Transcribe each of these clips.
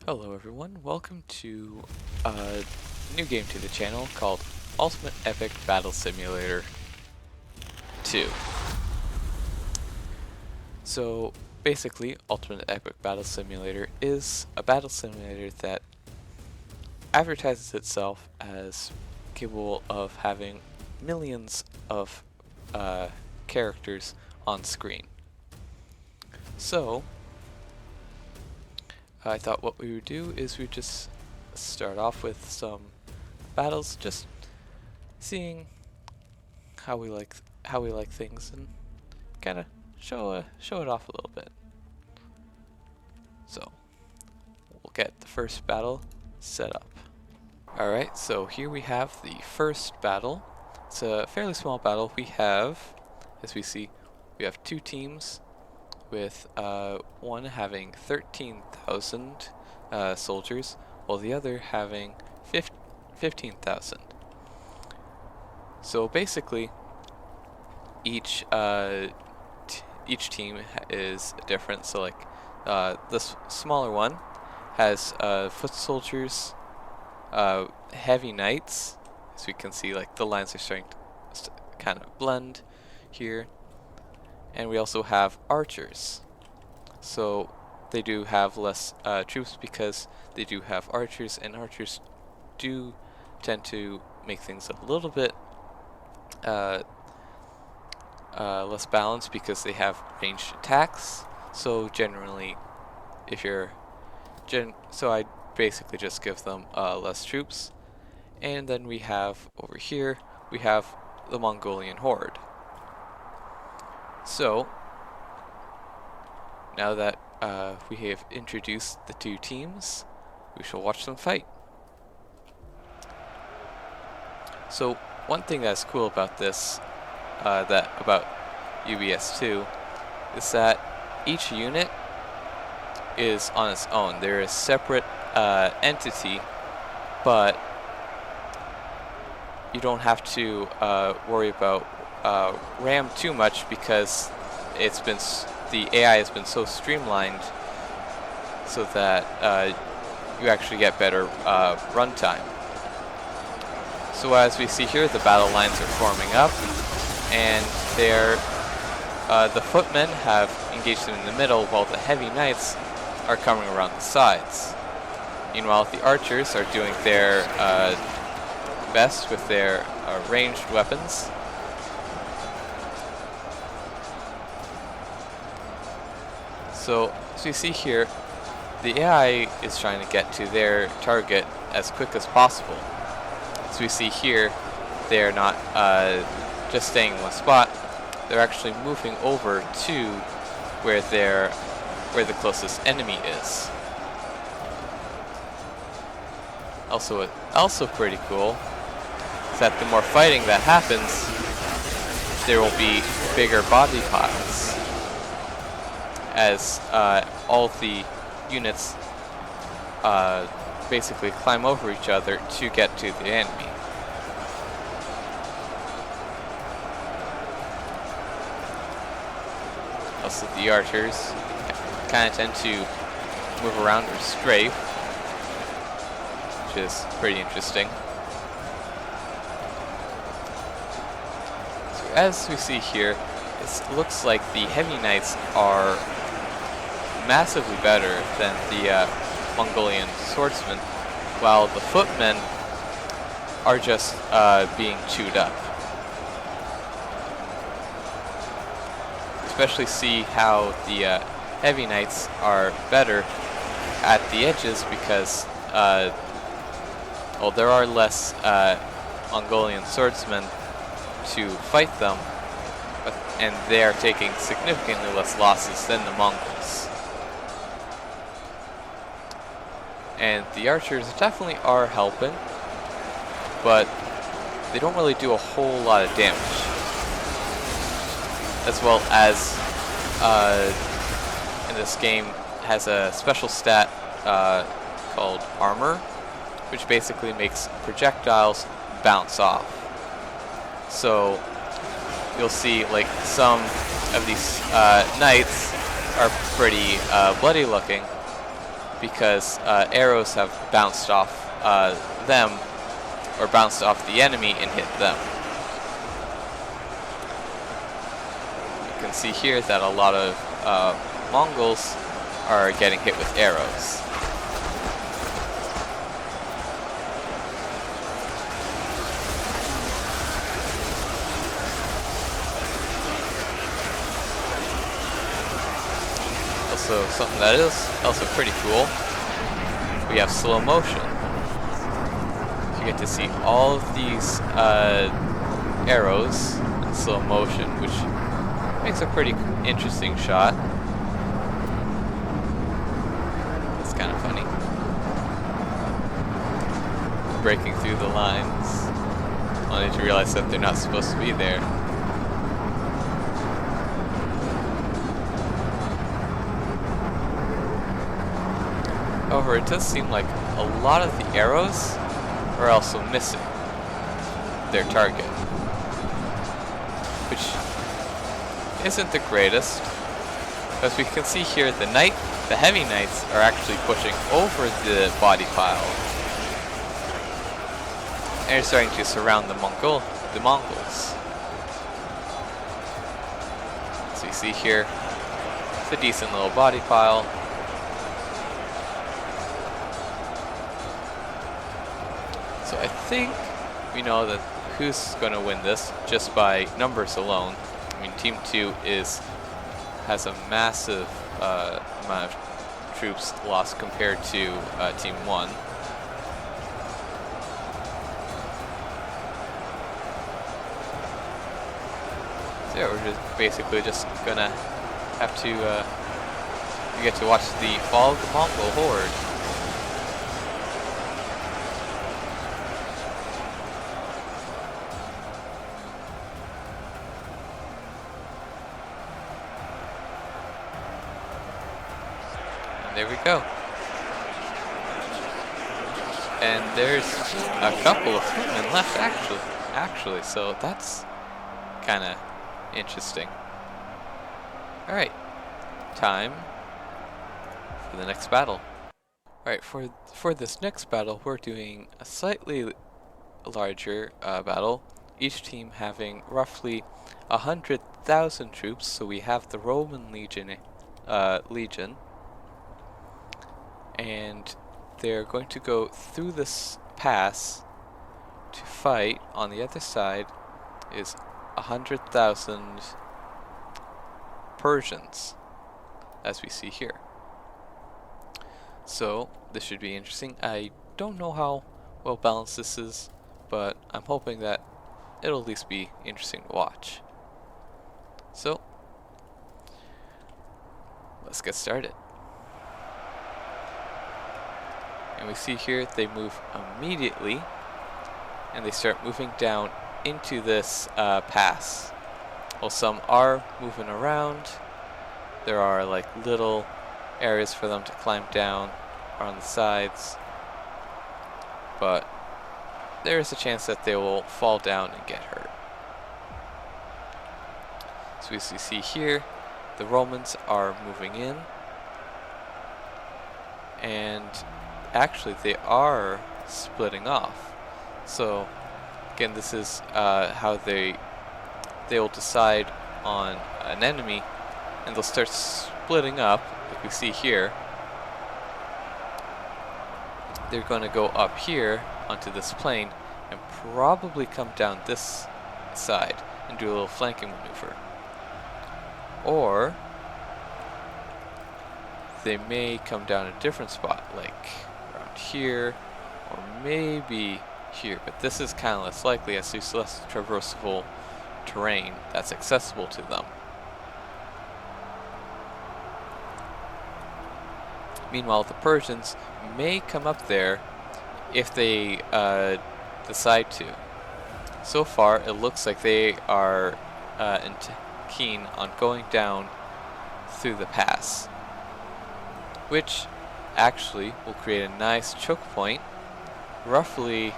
Hello everyone, welcome to a new game to the channel called Ultimate Epic Battle Simulator 2. So basically, Ultimate Epic Battle Simulator is a battle simulator that advertises itself as capable of having millions of characters on screen. So I thought what we would do is we'd just start off with some battles, just seeing how we like things and kind of show it off a little bit. So we'll get the first battle set up. Alright, so here we have the first battle. It's a fairly small battle. We have, as we see, we have two teams with one having 13,000 soldiers, while the other having 15,000. So basically, each team is different. So like this smaller one has foot soldiers, heavy knights. As we can see, like the lines are starting to kind of blend here. And we also have archers. So they do have less troops because they do have archers, and archers do tend to make things a little bit less balanced because they have ranged attacks. So generally, if you're so I basically just give them less troops. And then we have over here, we have the Mongolian horde. So now that we have introduced the two teams, we shall watch them fight. So one thing that's cool about this, about UBS2, is that each unit is on its own. They're a separate entity, but you don't have to worry about RAM too much because the AI has been so streamlined so that you actually get better runtime. So as we see here, the battle lines are forming up, and the footmen have engaged in the middle, while the heavy knights are coming around the sides. Meanwhile, the archers are doing their best with their ranged weapons. So, as you see here, the AI is trying to get to their target as quick as possible. As we see here, they're not just staying in one spot, they're actually moving over to where the closest enemy is. Also pretty cool is that the more fighting that happens, there will be bigger body piles as all the units basically climb over each other to get to the enemy. Also, the archers kind of tend to move around or strafe, which is pretty interesting. So as we see here, it looks like the heavy knights are massively better than the Mongolian swordsmen, while the footmen are just being chewed up. Especially see how the heavy knights are better at the edges because well, there are less Mongolian swordsmen to fight them, and they are taking significantly less losses than the Mongols. And the archers definitely are helping, but they don't really do a whole lot of damage. As well as in this game has a special stat called armor, which basically makes projectiles bounce off. So you'll see like some of these knights are pretty bloody looking, because arrows have bounced off them, or bounced off the enemy and hit them. You can see here that a lot of Mongols are getting hit with arrows. Also, something that is also pretty cool, we have slow motion. So you get to see all of these arrows in slow motion, which makes a pretty interesting shot. It's kind of funny. Breaking through the lines, only to realize that they're not supposed to be there. However, it does seem like a lot of the arrows are also missing their target, which isn't the greatest. As we can see here, the heavy knights are actually pushing over the body pile, and they're starting to surround the Mongols. So you see here, it's a decent little body pile. So I think we know that who's going to win this just by numbers alone. I mean, Team 2 has a massive amount of troops lost compared to Team 1. So yeah, we're just basically just gonna have to we get to watch the fall of the Mongol horde. There we go. And there's a couple of footmen left, actually, so that's kind of interesting. Alright, time for the next battle. Alright, for this next battle, we're doing a slightly larger battle, each team having roughly 100,000 troops, so we have the Roman Legion, and they're going to go through this pass to fight. On the other side is 100,000 Persians, as we see here. So this should be interesting. I don't know how well balanced this is, but I'm hoping that it'll at least be interesting to watch. So let's get started. And we see here they move immediately, and they start moving down into this pass. Well, some are moving around. There are like little areas for them to climb down or on the sides, but there is a chance that they will fall down and get hurt. So as we see here, the Romans are moving in, and actually they are splitting off. So again, this is how they will decide on an enemy, and they'll start splitting up, like we see here. They're going to go up here onto this plane and probably come down this side and do a little flanking maneuver. Or they may come down a different spot, like around here, or maybe here, but this is kind of less likely as there's less traversable terrain that's accessible to them. Meanwhile, the Persians may come up there if they decide to. So far, it looks like they are keen on going down through the pass, which actually will create a nice choke point, roughly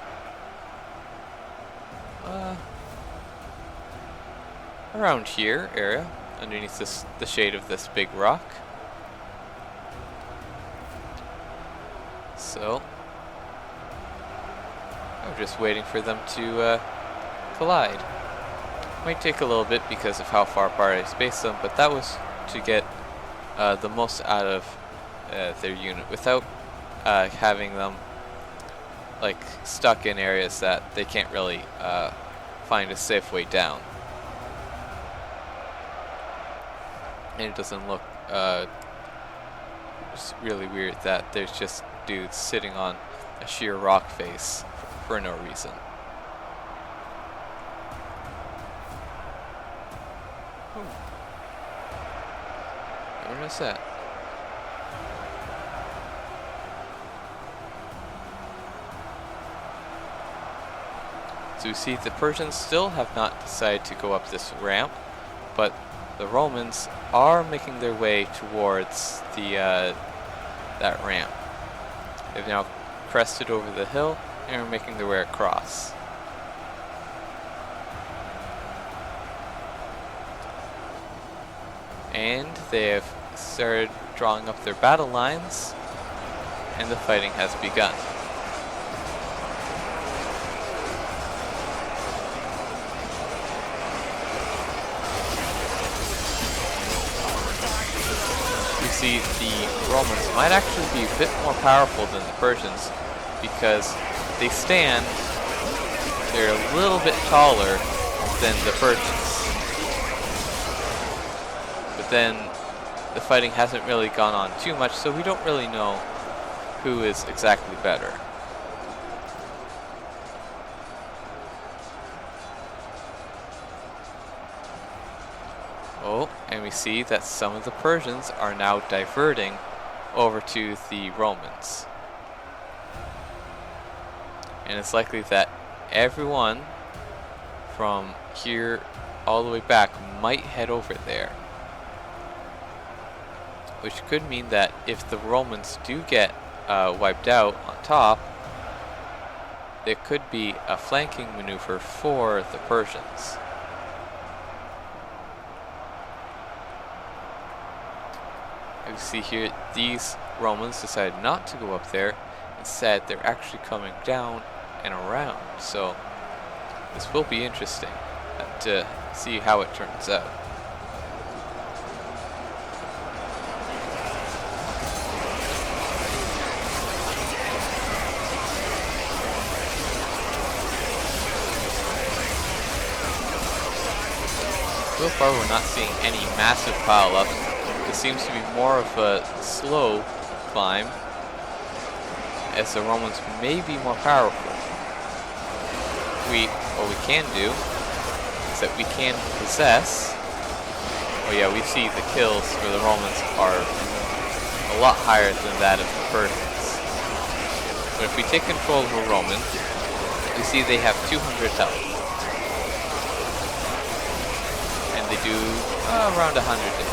around here area, underneath the shade of this big rock. So I'm just waiting for them to collide. Might take a little bit because of how far apart I spaced them, but that was to get the most out of their unit without having them like stuck in areas that they can't really find a safe way down. And it doesn't look it's really weird that there's just dudes sitting on a sheer rock face for no reason. Where is that? So you see the Persians still have not decided to go up this ramp, but the Romans are making their way towards the that ramp. They've now crested over the hill and are making their way across. And they have started drawing up their battle lines, and the fighting has begun. You see, the Romans might actually be a bit more powerful than the Persians because they stand, they're a little bit taller than the Persians. But then the fighting hasn't really gone on too much, so we don't really know who is exactly better. Oh, and we see that some of the Persians are now diverting over to the Romans. And it's likely that everyone from here all the way back might head over there. Which could mean that if the Romans do get wiped out on top, there could be a flanking maneuver for the Persians. As you see here, these Romans decided not to go up there. Instead, they're actually coming down and around. So this will be interesting to see how it turns out. So far we're not seeing any massive pile-up. It seems to be more of a slow climb, as the Romans may be more powerful. What we can do is that we can possess. Oh yeah, we see the kills for the Romans are a lot higher than that of the Persians. But if we take control of a Roman, we see they have 200 health. They do around 100 damage.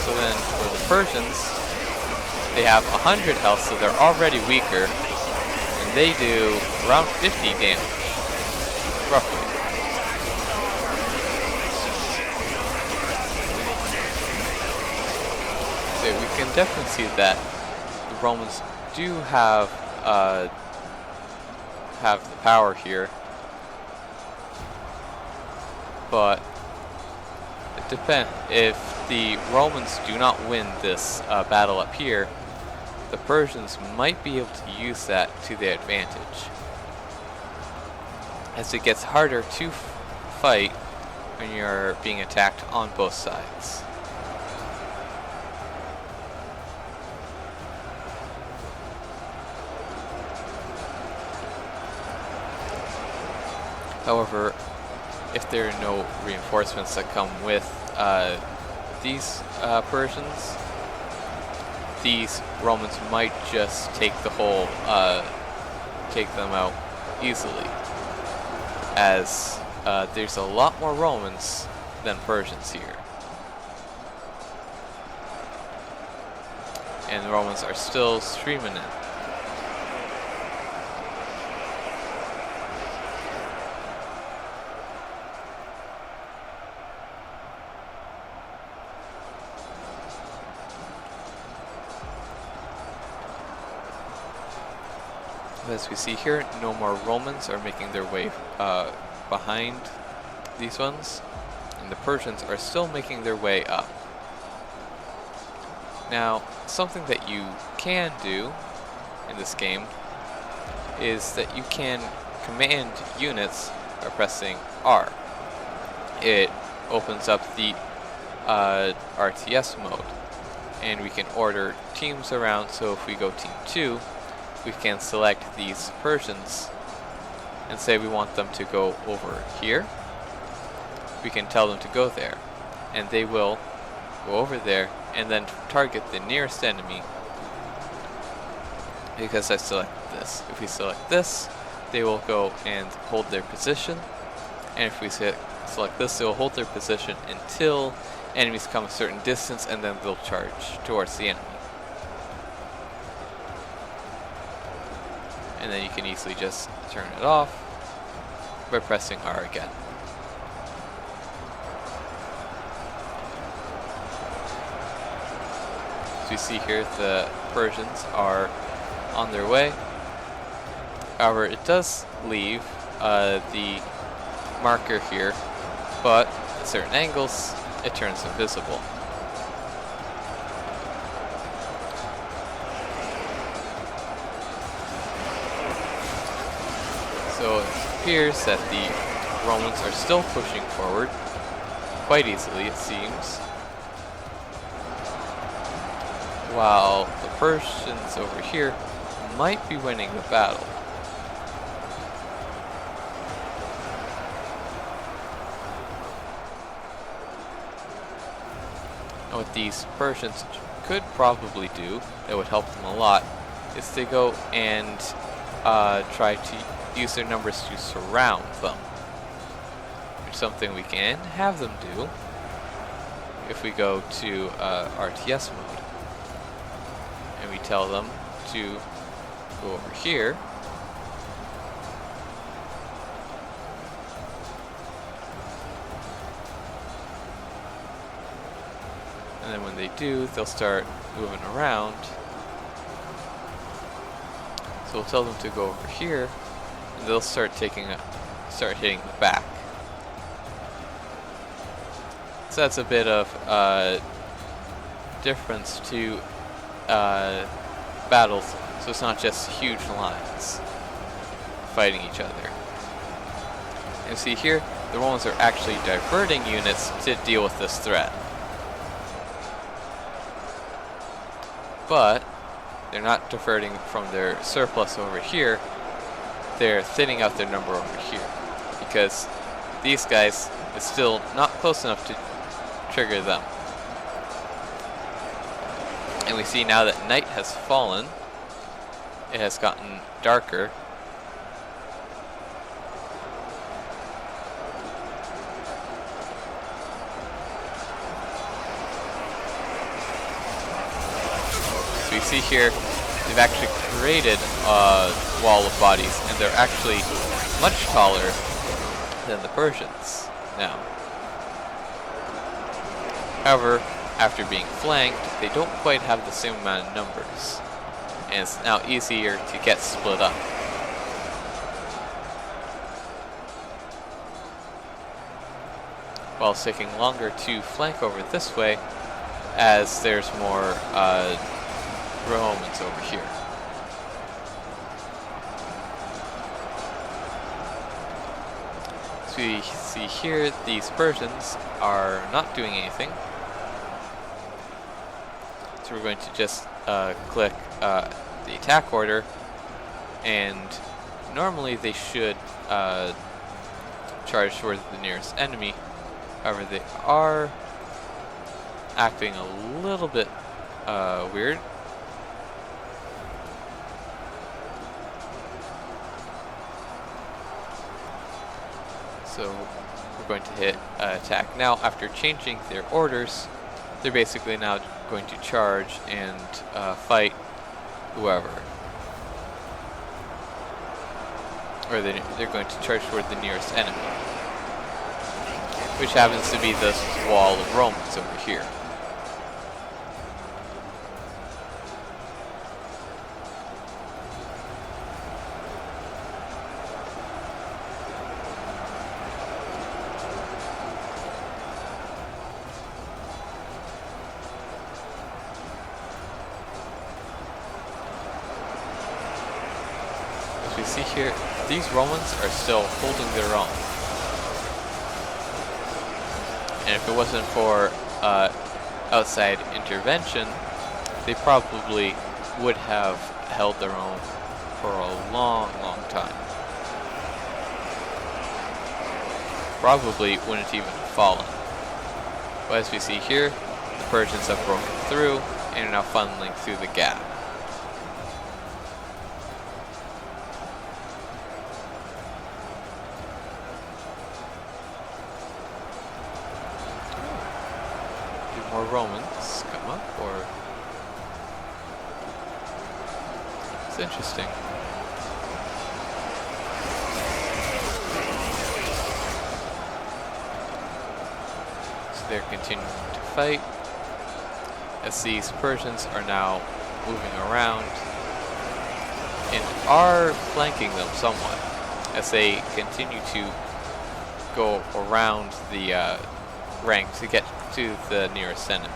So then for the Persians, they have 100 health, so they're already weaker, and they do around 50 damage, roughly. So we can definitely see that the Romans do have the power here, but it depends. If the Romans do not win this battle up here, the Persians might be able to use that to their advantage, as it gets harder to fight when you're being attacked on both sides. However, if there are no reinforcements that come with these Persians, these Romans might just take the whole, take them out easily, as there's a lot more Romans than Persians here. And the Romans are still streaming in. As we see here, no more Romans are making their way behind these ones, and the Persians are still making their way up. Now, something that you can do in this game is that you can command units by pressing R. It opens up the RTS mode, and we can order teams around. So if we go team 2, we can select these Persians and say we want them to go over here. We can tell them to go there, and they will go over there and then target the nearest enemy, because I select this. If we select this, they will go and hold their position, and if we select this, they will hold their position until enemies come a certain distance, and then they'll charge towards the enemy. And then you can easily just turn it off by pressing R again. As we see here, the Persians are on their way. However, it does leave the marker here, but at certain angles it turns invisible. So it appears that the Romans are still pushing forward quite easily, it seems, while the Persians over here might be winning the battle. And what these Persians could probably do that would help them a lot is to go and try to use their numbers to surround them, which is something we can have them do if we go to RTS mode and we tell them to go over here. And then when they do, they'll start moving around. So we'll tell them to go over here, and they'll start hitting the back. So that's a bit of difference to battles. So it's not just huge lines fighting each other. And see here, the Romans are actually diverting units to deal with this threat. But they're not diverting from their surplus over here. They're thinning out their number over here, because these guys is still not close enough to trigger them. And we see now that night has fallen. It has gotten darker. So we see here they've actually created a wall of bodies, and they're actually much taller than the Persians now. However, after being flanked, they don't quite have the same amount of numbers, and it's now easier to get split up. While it's taking longer to flank over this way, as there's more Romans over here. So we see here these Persians are not doing anything. So we're going to just click the attack order, and normally they should charge towards the nearest enemy. However, they are acting a little bit weird. So we're going to hit attack. Now, after changing their orders, they're basically now going to charge and fight whoever. Or they're going to charge toward the nearest enemy, which happens to be this wall of Romans over here. we see here, these Romans are still holding their own. And if it wasn't for outside intervention, they probably would have held their own for a long, long time. Probably wouldn't even have fallen. But as we see here, the Persians have broken through and are now funneling through the gap. Do more Romans come up, or? It's interesting. They're continuing to fight as these Persians are now moving around and are flanking them somewhat as they continue to go around the rank to get to the nearest enemy.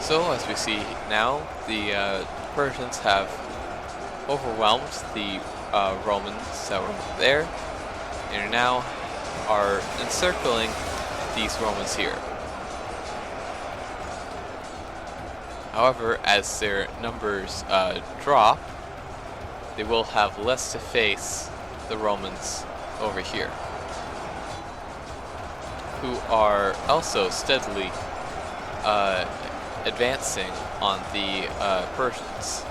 So, as we see now, the Persians have overwhelmed the Romans that were there, and now are encircling these Romans here. However, as their numbers drop, they will have less to face the Romans over here, who are also steadily advancing on the Persians.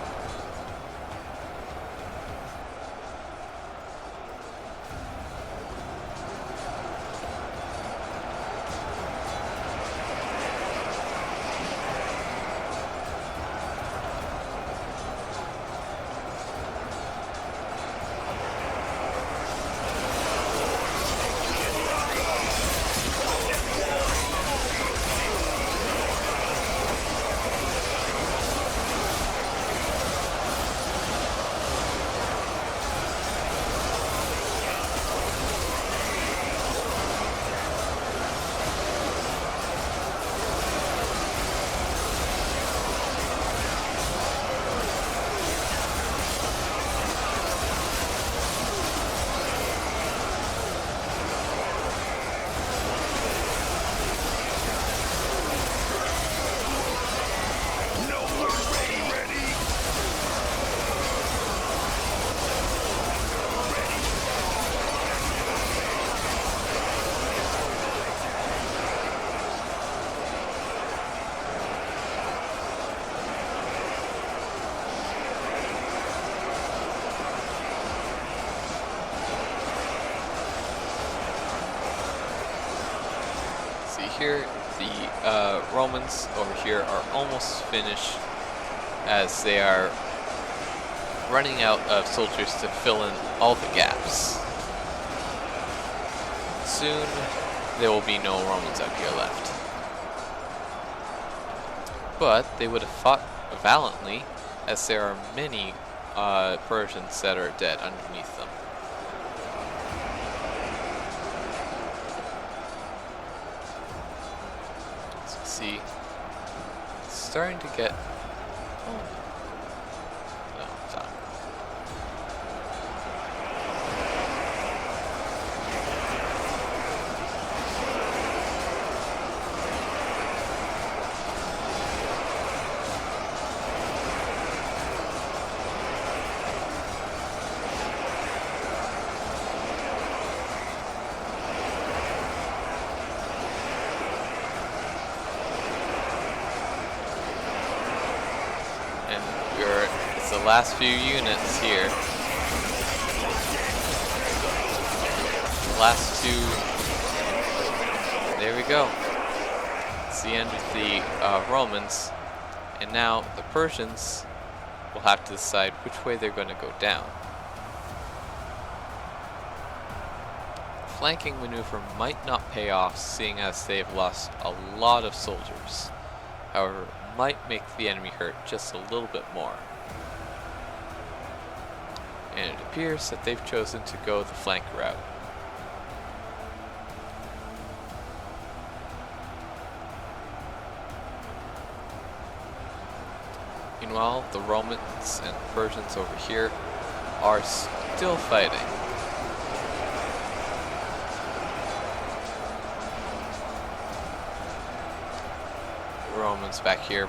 Here, the Romans over here are almost finished as they are running out of soldiers to fill in all the gaps. Soon, there will be no Romans out here left. But they would have fought valiantly, as there are many Persians that are dead underneath them. See, it's starting to get. Oh. No, it's not. the last few units here. Last two. There we go. It's the end of the Romans. And now the Persians will have to decide which way they're going to go down. Flanking maneuver might not pay off, seeing as they've lost a lot of soldiers. However, it might make the enemy hurt just a little bit more. And it appears that they've chosen to go the flank route. Meanwhile, the Romans and Persians over here are still fighting. The Romans back here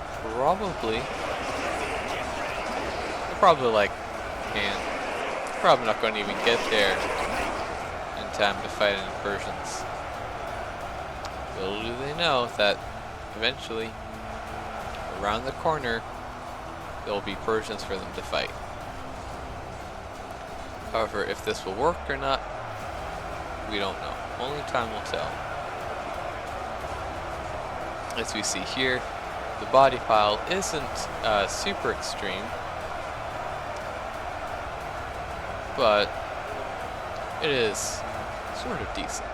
probably like, man, probably not going to even get there in time to fight any Persians. Little do they know that eventually, around the corner, there will be Persians for them to fight. However, if this will work or not, we don't know. Only time will tell. As we see here, the body pile isn't super extreme, but it is sort of decent.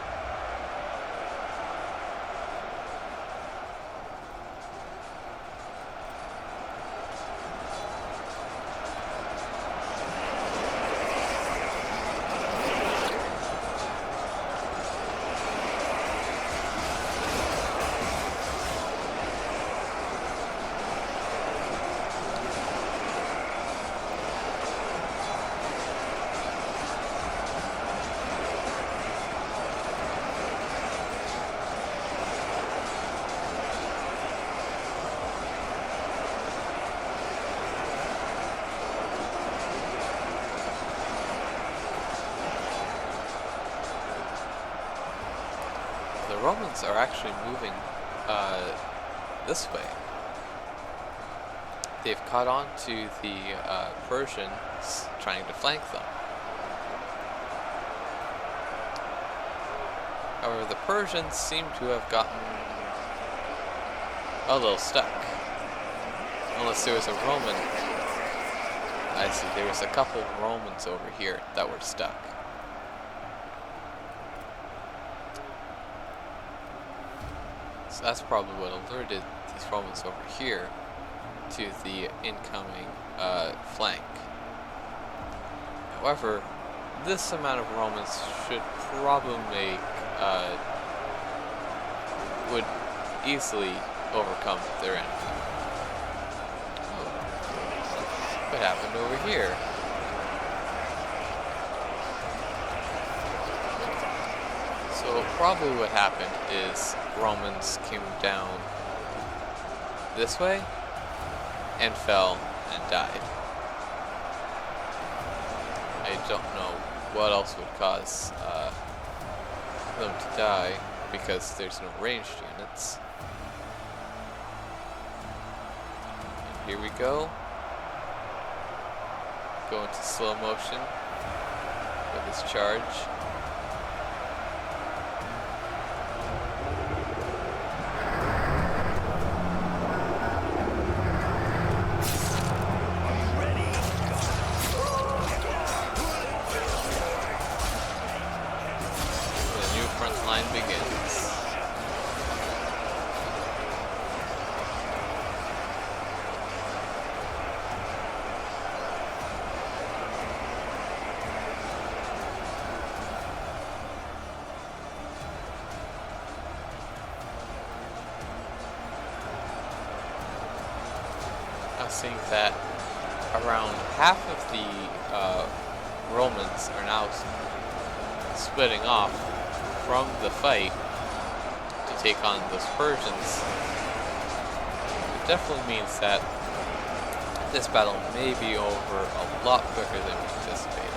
The Romans are actually moving this way. They've caught on to the Persians trying to flank them. However, the Persians seem to have gotten a little stuck. Unless there was a Roman. I see, there was a couple Romans over here that were stuck. So that's probably what alerted these Romans over here to the incoming flank. However, this amount of Romans should probably make would easily overcome their enemy. What happened over here? So probably what happened is Romans came down this way and fell and died. I don't know what else would cause them to die because there's no ranged units. And here we go. Go into slow motion with this charge. Seeing that around half of the Romans are now splitting off from the fight to take on those Persians, it definitely means that this battle may be over a lot quicker than we anticipated.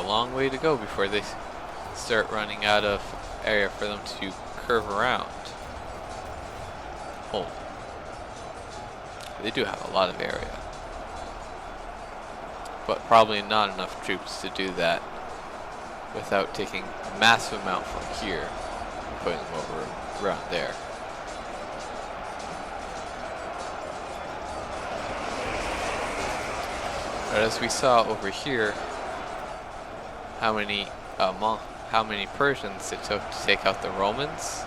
long way to go before they start running out of area for them to curve around. Oh, they do have a lot of area, but probably not enough troops to do that without taking a massive amount from here and putting them over around there. But as we saw over here, how many Persians it took to take out the Romans,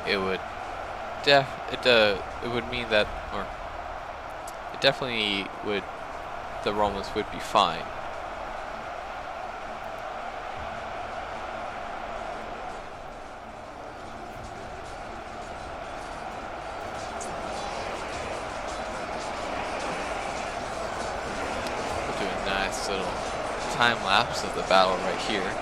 it would mean that, or it definitely would, the Romans would be fine. We'll do a nice little time lapse of the battle right here.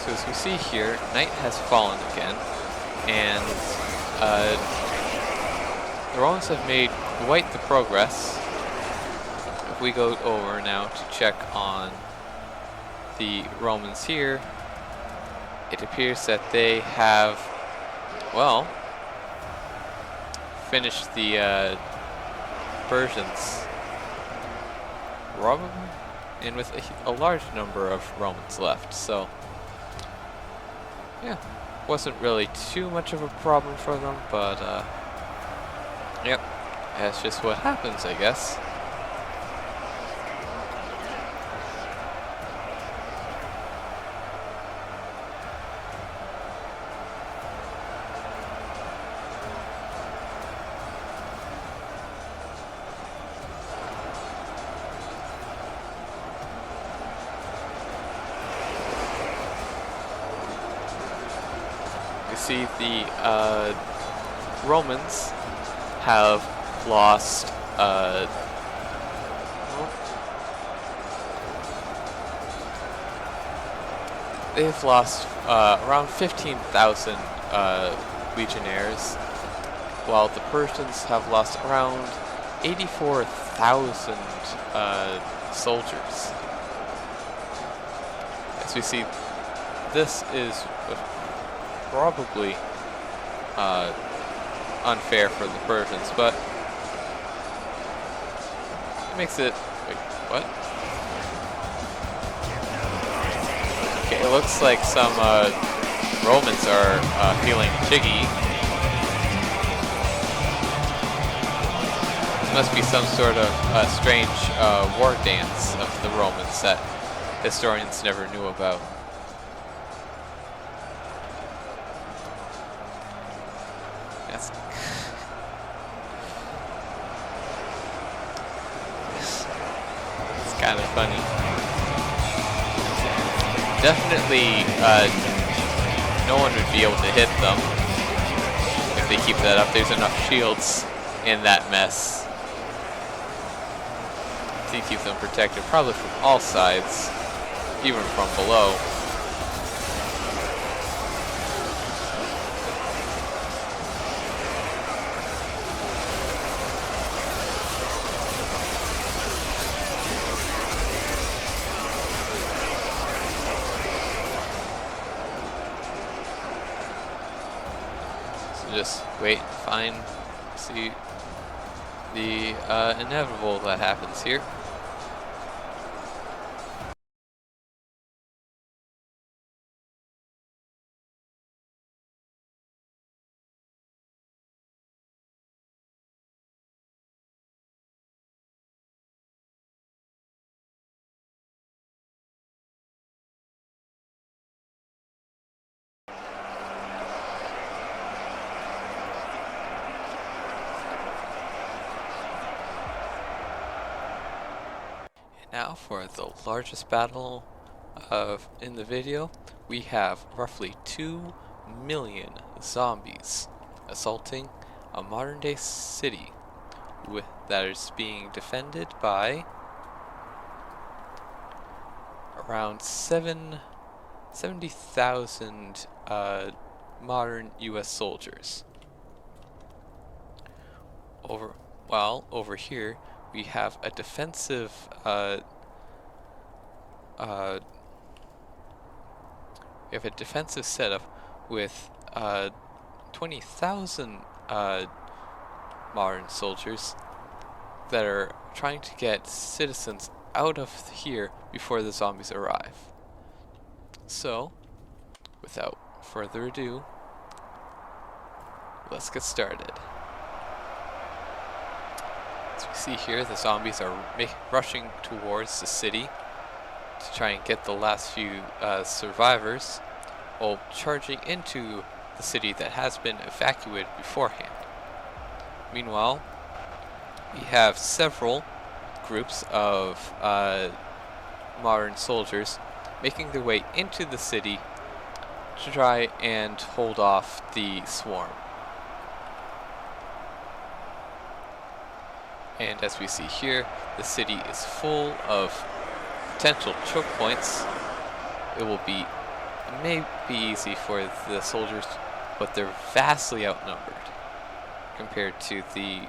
So as we see here, night has fallen again, and the Romans have made quite the progress. If we go over now to check on the Romans here, it appears that they have, well, finished the Persians, and with a large number of Romans left. So yeah, wasn't really too much of a problem for them, but yep, that's just what happens, I guess. See, the Romans have lost they've lost around 15,000 legionnaires, while the Persians have lost around 84,000 soldiers. As we see, this is probably unfair for the Persians, but it makes it... Wait, what? Okay, it looks like some Romans are feeling jiggy. This must be some sort of strange war dance of the Romans that historians never knew about. Kind of funny. Definitely, no one would be able to hit them if they keep that up. There's enough shields in that mess to keep them protected, probably from all sides, even from below. Just wait and see the inevitable that happens here. Now for the largest battle In the video, we have roughly 2 million zombies assaulting a modern day city that is being defended by around 70,000 modern US soldiers. Over here we have a defensive setup with 20,000 modern soldiers that are trying to get citizens out of here before the zombies arrive. So, without further ado, let's get started. As we see here, the zombies are rushing towards the city to try and get the last few survivors, while charging into the city that has been evacuated beforehand. Meanwhile, we have several groups of modern soldiers making their way into the city to try and hold off the swarm. And as we see here, the city is full of potential choke points. It may be easy for the soldiers, but they're vastly outnumbered compared to the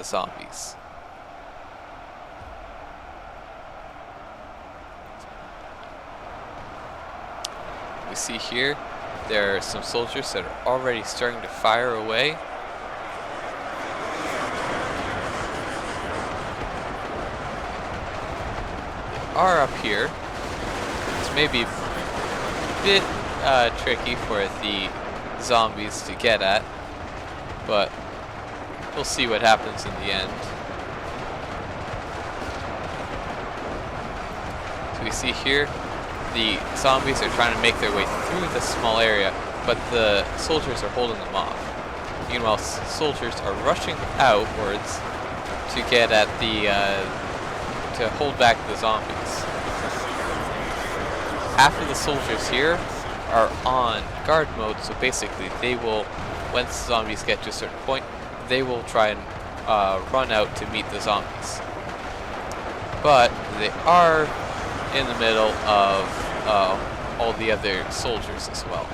zombies. We see here there are some soldiers that are already starting to fire away. They are up here. This may be a bit tricky for the zombies to get at, but we'll see what happens in the end. So we see here the zombies are trying to make their way through the small area, but the soldiers are holding them off. Meanwhile, soldiers are rushing outwards to get at to hold back the zombies. Half of the soldiers here are on guard mode, so basically they will, once zombies get to a certain point, they will try and run out to meet the zombies. But they are in the middle of all the other soldiers as well.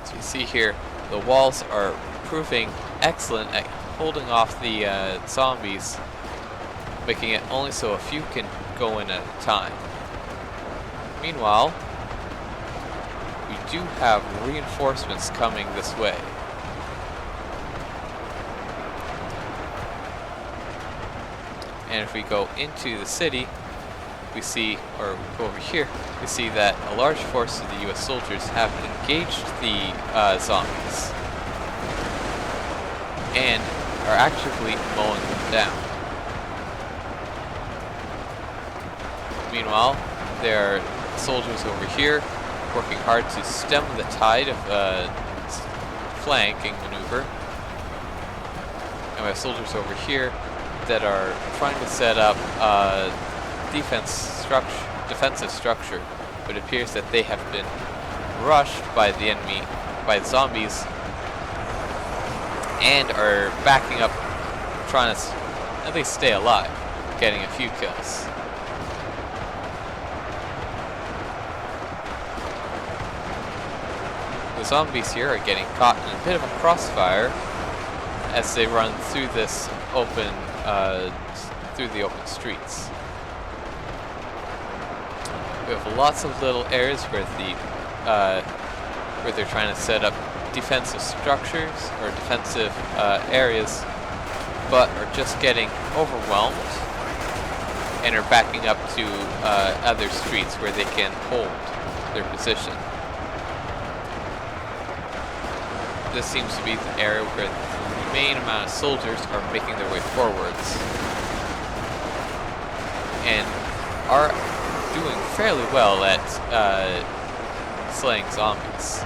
As we see here, the walls are proving excellent at holding off the zombies, making it only so a few can go in at a time. Meanwhile, we do have reinforcements coming this way. And if we go into the city, we see, or go over here, we see that a large force of the US soldiers have engaged the zombies and are actively mowing them down. Meanwhile, there are soldiers over here working hard to stem the tide of flanking maneuver. And we have soldiers over here that are trying to set up defensive structure, but it appears that they have been rushed by the enemy, by the zombies, and are backing up, trying to at least stay alive, getting a few kills. The zombies here are getting caught in a bit of a crossfire as they run through this open, through the open streets. We have lots of little areas where they're trying to set up defensive structures or defensive areas, but are just getting overwhelmed and are backing up to other streets where they can hold their position. This seems to be the area where the main amount of soldiers are making their way forwards and are doing fairly well at slaying zombies.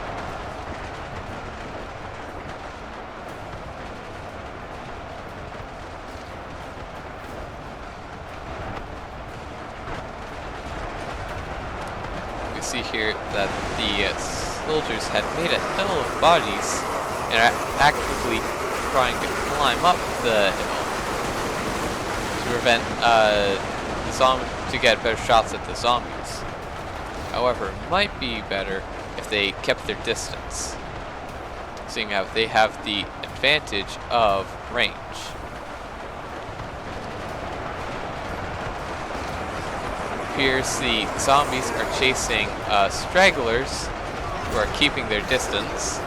You see here that the soldiers had made a hill of bodies and are actively trying to climb up the hill to prevent to get better shots at the zombies. However, it might be better if they kept their distance, seeing how they have the advantage of range. It appears the zombies are chasing stragglers who are keeping their distance.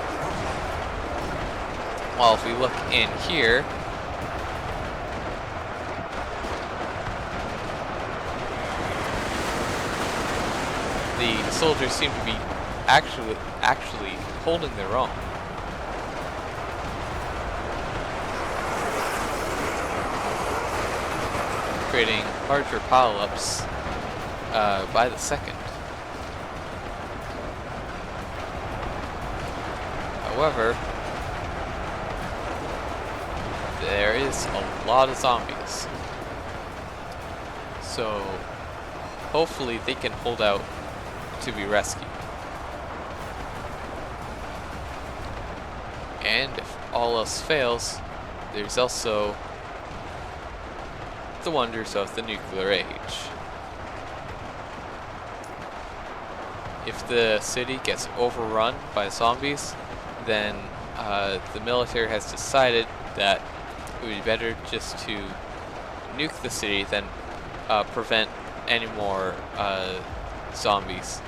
While if we look in here, the soldiers seem to be actually holding their own. Creating larger pile-ups by the second. However, there is a lot of zombies. So hopefully they can hold out to be rescued. And if all else fails, there's also the wonders of the nuclear age. If the city gets overrun by zombies, then the military has decided that it would be better just to nuke the city than prevent any more zombies.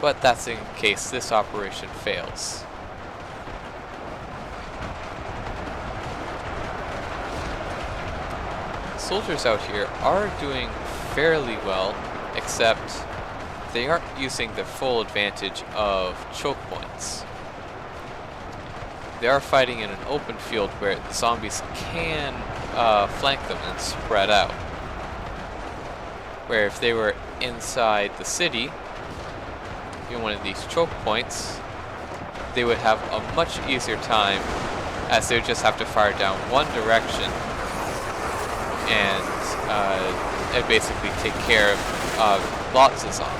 But that's in case this operation fails. Soldiers out here are doing fairly well, except they aren't using the full advantage of choke points. They are fighting in an open field where the zombies can flank them and spread out. Where if they were inside the city, in one of these choke points, they would have a much easier time, as they would just have to fire down one direction and basically take care of lots of zombies.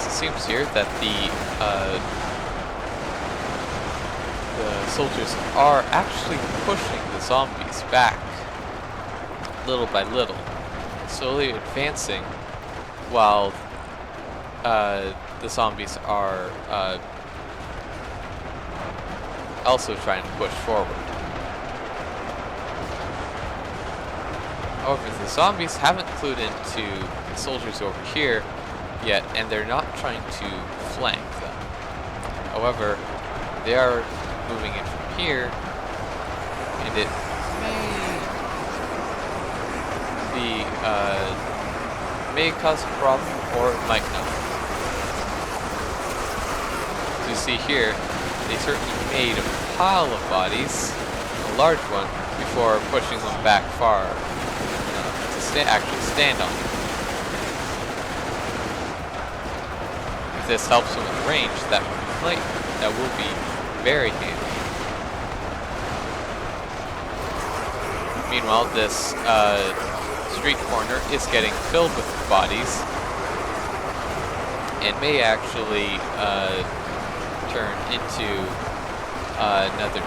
Seems here that the soldiers are actually pushing the zombies back little by little, slowly advancing, while the zombies are also trying to push forward. However, the zombies haven't clued into the soldiers over here yet, and they're not trying to flank them. However, they are moving in from here, and it may cause a problem, or it might not. As you see here, they certainly made a pile of bodies, a large one, before pushing them back far to actually stand on them. If this helps them with range, that will be very handy. Meanwhile, this street corner is getting filled with bodies and may actually turn into another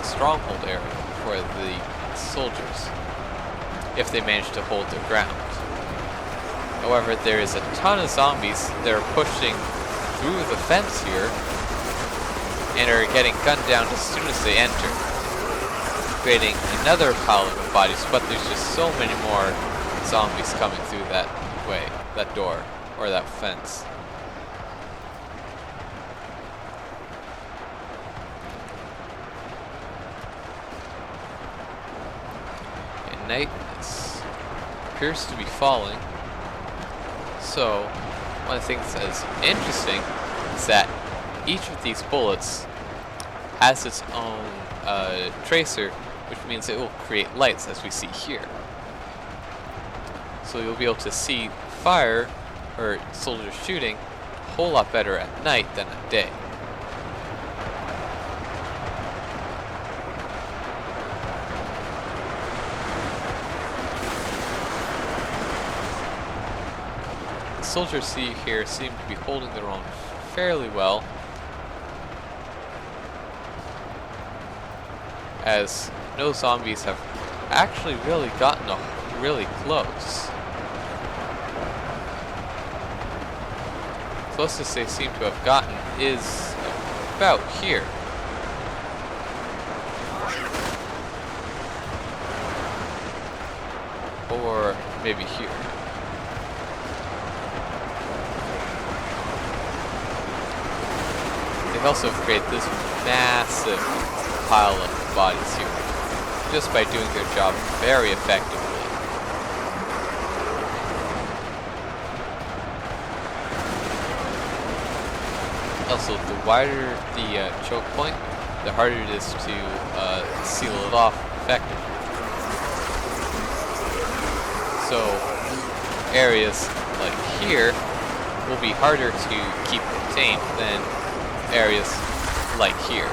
stronghold area for the soldiers if they manage to hold their ground. However, there is a ton of zombies that are pushing through the fence here and are getting gunned down as soon as they enter, creating another pile of bodies, but there's just so many more zombies coming through that way, that door, or that fence. And night appears to be falling, so one of the things that's interesting is that each of these bullets has its own tracer, which means it will create lights, as we see here. So you'll be able to see fire, or soldiers shooting, a whole lot better at night than at day. The soldiers see here seem to be holding their own fairly well, as no zombies have actually really gotten really close. Closest they seem to have gotten is about here. Or maybe here. They've also created this massive pile of bodies here, just by doing their job very effectively. Also, the wider the choke point, the harder it is to seal it off effectively. So, areas like here will be harder to keep contained than areas like here.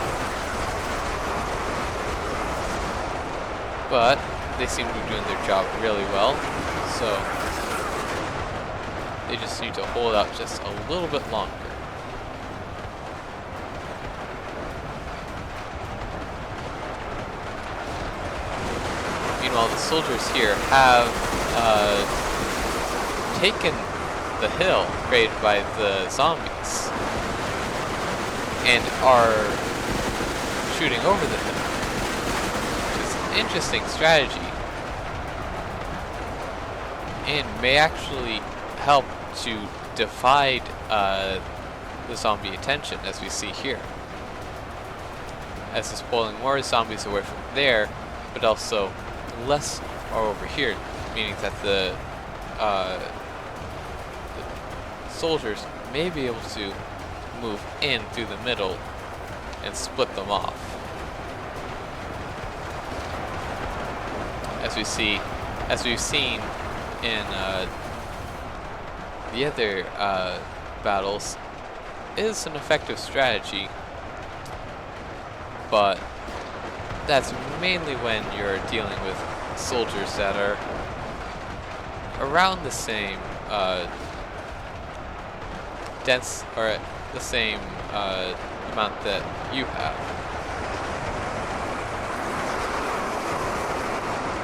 But they seem to be doing their job really well, so they just need to hold out just a little bit longer. Meanwhile, the soldiers here have taken the hill created by the zombies and are shooting over the hill. It's an interesting strategy and may actually help to divide the zombie attention, as we see here, as it's pulling more zombies away from there, but also less are over here, meaning that the soldiers may be able to move in through the middle and split them off. As we've seen in the other battles, is an effective strategy, but that's mainly when you're dealing with soldiers that are around the same dense, or the same amount that you have.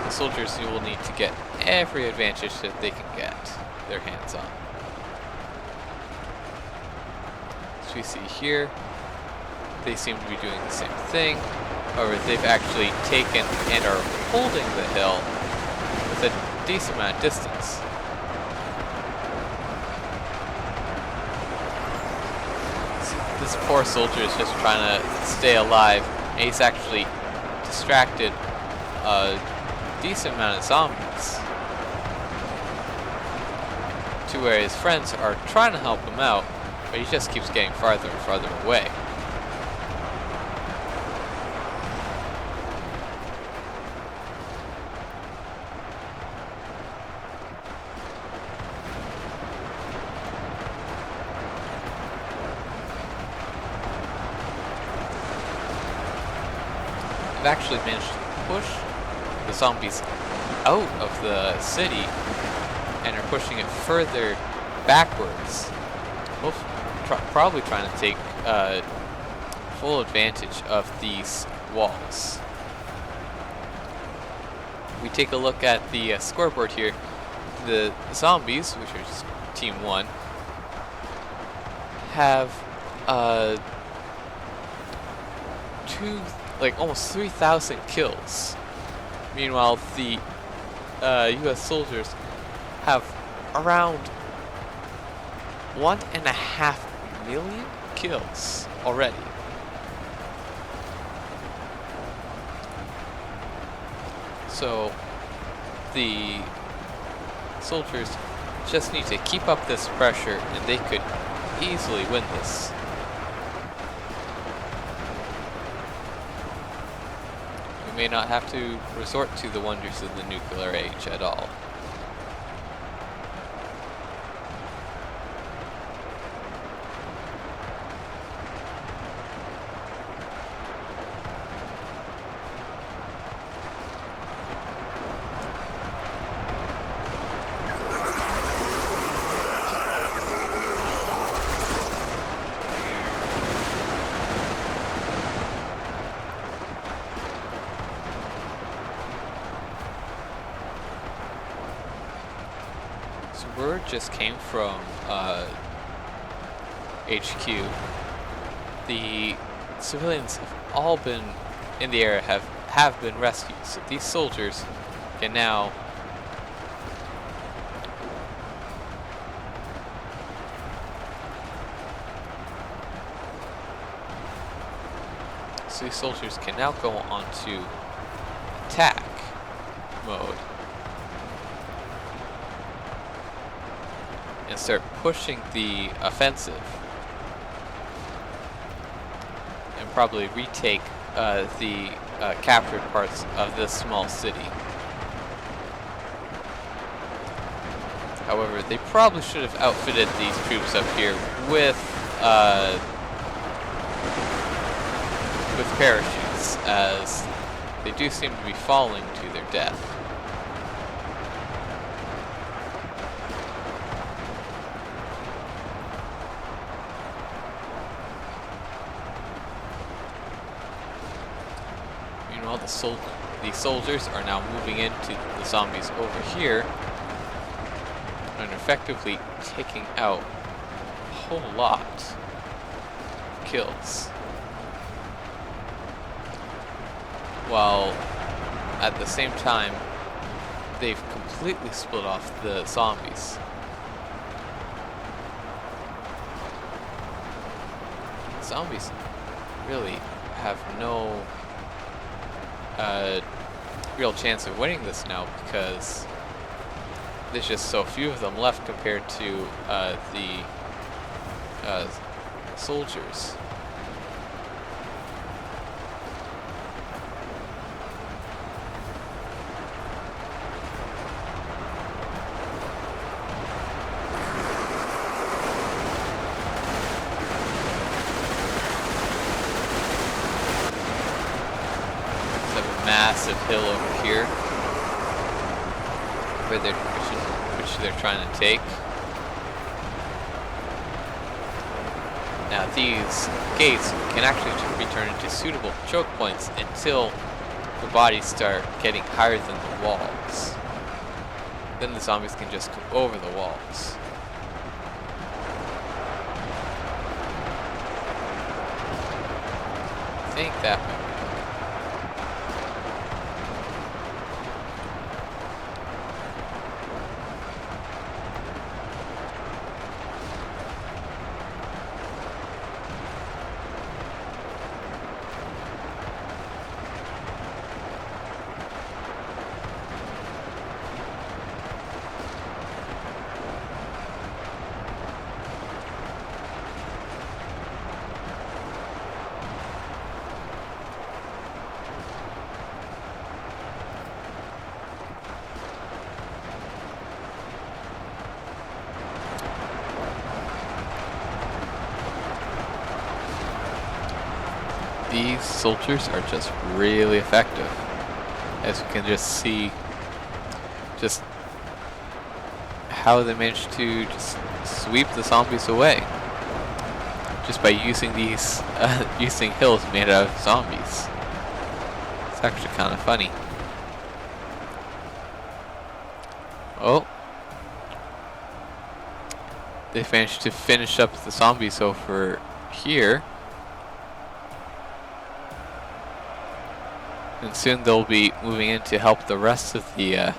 The soldiers, you will need to get every advantage that they can get their hands on. As we see here, they seem to be doing the same thing. However, they've actually taken and are holding the hill with a decent amount of distance. This poor soldier is just trying to stay alive, and he's actually distracted a decent amount of zombies, to where his friends are trying to help him out, but he just keeps getting farther and farther away. They've actually managed to push the zombies out of the city and are pushing it further backwards. Probably trying to take full advantage of these walls. We take a look at the scoreboard here. The zombies, which are just Team 1, have almost 3,000 kills. Meanwhile, the U.S. soldiers have around 1.5 million kills already. So the soldiers just need to keep up this pressure and they could easily win this. We may not have to resort to the wonders of the nuclear age at all. Word just came from HQ. The civilians have all been in the area have been rescued. So these soldiers can now go on to attack mode and start pushing the offensive and probably retake the captured parts of this small city. However, they probably should have outfitted these troops up here with parachutes, as they do seem to be falling to their death. Meanwhile, the soldiers are now moving into the zombies over here and effectively taking out a whole lot of kills, while at the same time they've completely split off the zombies. Zombies really have no real chance of winning this now, because there's just so few of them left compared to the soldiers. Massive hill over here which they're trying to take. Now these gates can actually be turned into suitable choke points until the bodies start getting higher than the walls. Then the zombies can just go over the walls. I think that might be. These soldiers are just really effective, as you can just see just how they managed to just sweep the zombies away just by using these using hills made out of zombies. It's actually kind of funny. Oh, they managed to finish up the zombies over here. And soon they'll be moving in to help the rest of the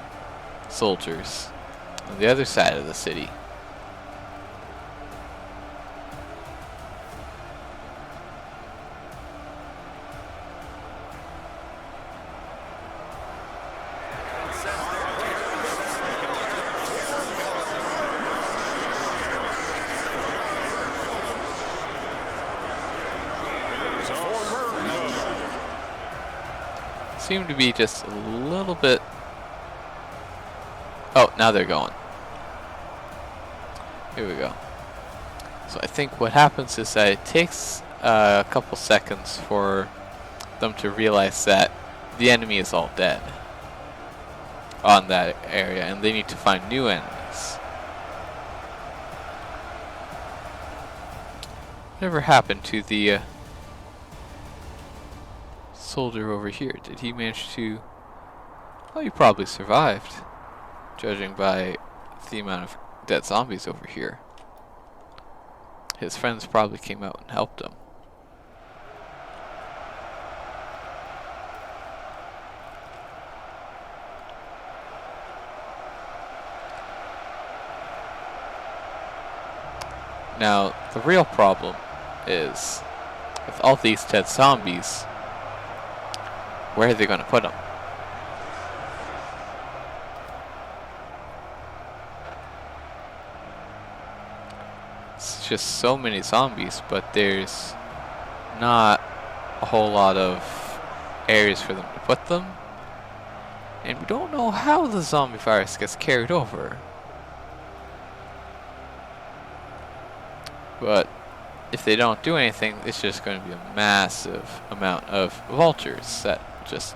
soldiers on the other side of the city. seem to be just a little bit... Oh, now they're going. Here we go. So I think what happens is that it takes a couple seconds for them to realize that the enemy is all dead on that area, and they need to find new enemies. Whatever happened to the soldier over here? Did he manage to... Oh, he probably survived, judging by the amount of dead zombies over here. His friends probably came out and helped him. Now, the real problem is, with all these dead zombies, where are they going to put them? It's just so many zombies, but there's not a whole lot of areas for them to put them. And we don't know how the zombie virus gets carried over. But if they don't do anything, it's just going to be a massive amount of vultures that just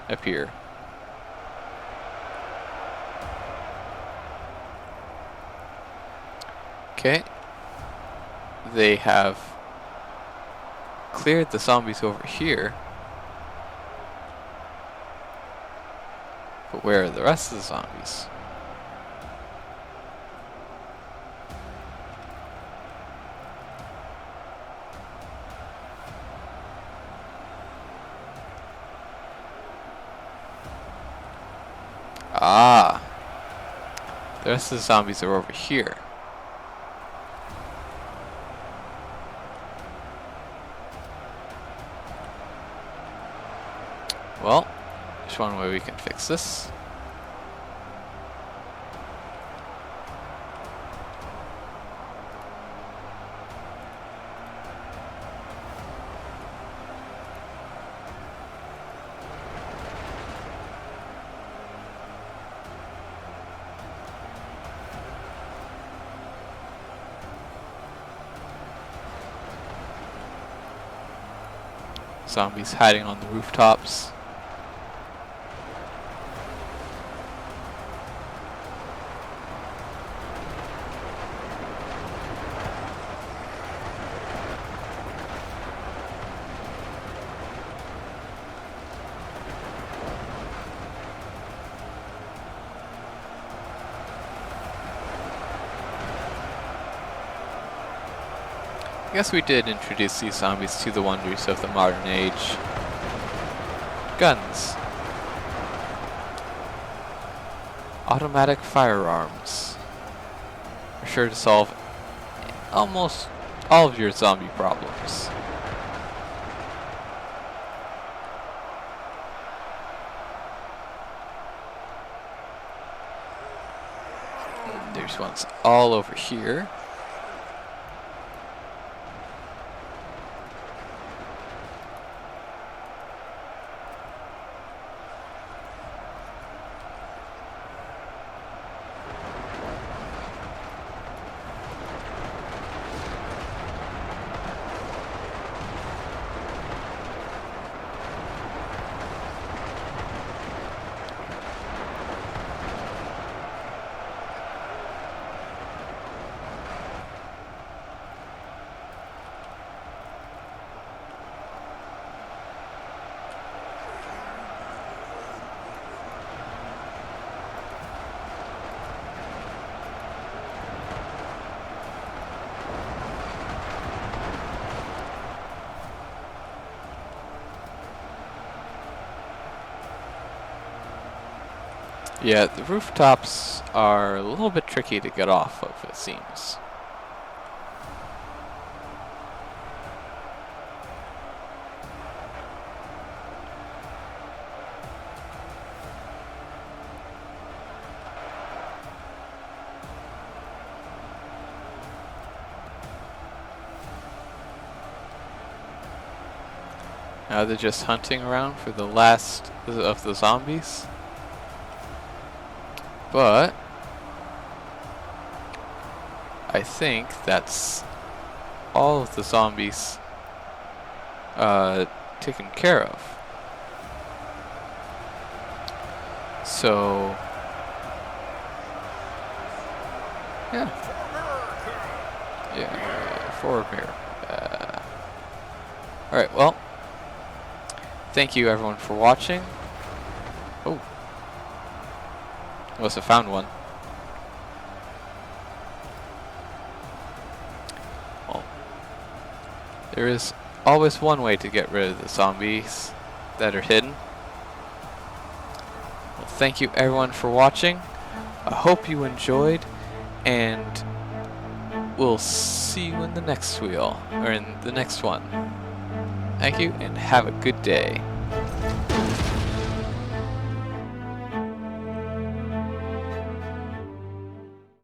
appear. Okay. They have cleared the zombies over here. But where are the rest of the zombies? Ah, the rest of the zombies are over here. Well, there's one way we can fix this. Zombies hiding on the rooftops. I guess we did introduce these zombies to the wonders of the modern age. Guns. Automatic firearms are sure to solve almost all of your zombie problems. And there's ones all over here. Yeah, the rooftops are a little bit tricky to get off of, it seems. Now they're just hunting around for the last of the zombies. But I think that's all of the zombies taken care of. So yeah, for America. All right, well, thank you everyone for watching. Oh, must have found one. Well, there is always one way to get rid of the zombies that are hidden. Well, thank you everyone for watching. I hope you enjoyed, and we'll see you in the next wheel, or in the next one. Thank you, and have a good day.